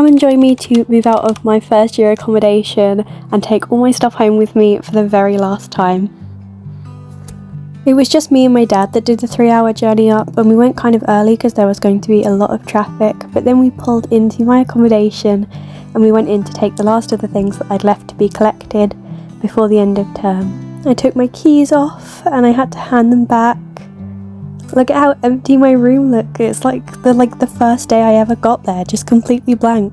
come and join me to move out of my first year accommodation and take all my stuff home with me for the very last time. It was just me and my dad that did the 3-hour journey up, and we went kind of early because there was going to be a lot of traffic, but then we pulled into my accommodation and we went in to take the last of the things that I'd left to be collected before the end of term. I took my keys off and I had to hand them back. Look at how empty my room looked. It's like the first day I ever got there, just completely blank.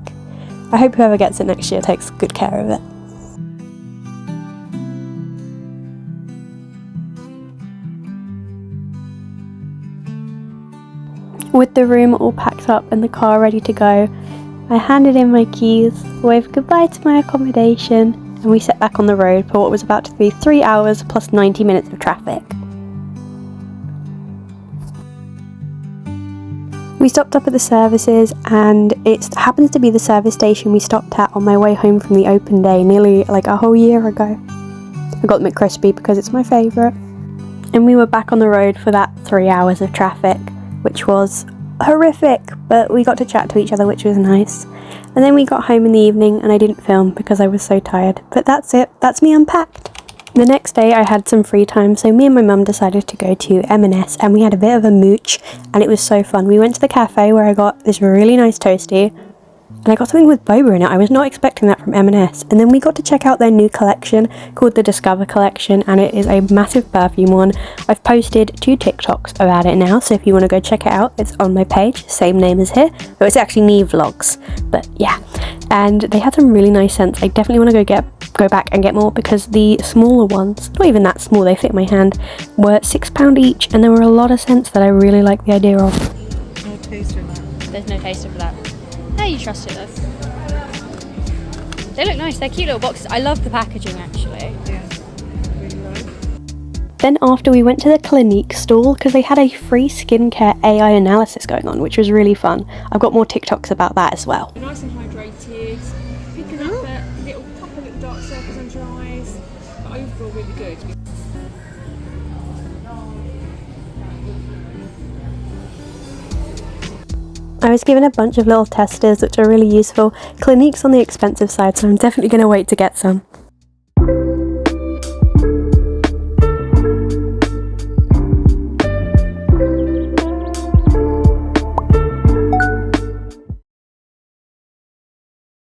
I hope whoever gets it next year takes good care of it. With the room all packed up and the car ready to go, I handed in my keys, waved goodbye to my accommodation, and we set back on the road for what was about to be 3 hours plus 90 minutes of traffic. We stopped up at the services, and it happens to be the service station we stopped at on my way home from the open day nearly like a whole year ago. I got the McCrispy because it's my favourite. And we were back on the road for that 3 hours of traffic, which was horrific, but we got to chat to each other, which was nice. And then we got home in the evening and I didn't film because I was so tired. But that's it, that's me unpacked. The next day I had some free time, so me and my mum decided to go to M&S and we had a bit of a mooch, and it was so fun. We went to the cafe where I got this really nice toastie, and I got something with boba in it. I was not expecting that from M&S. And then we got to check out their new collection called the Discover Collection, and it is a massive perfume one. I've posted 2 TikToks about it now, so if you want to go check it out, it's on my page, same name as here. Oh, it's actually Neve Vlogs, but yeah. And they had some really nice scents. I definitely want to go back and get more, because the smaller ones, not even that small, they fit in my hand, were £6 each, and there were a lot of scents that I really like the idea of. No taster in that. There's no taster for that. How you trust it though? They look nice, they're cute little boxes. I love the packaging actually. Yeah, really nice. Then after we went to the Clinique stall because they had a free skincare AI analysis going on, which was really fun. I've got more TikToks about that as well. Nice and hydrated, picking up that little couple of little dark circles under your eyes, but overall really good. I was given a bunch of little testers which are really useful. Clinique's on the expensive side, so I'm definitely going to wait to get some.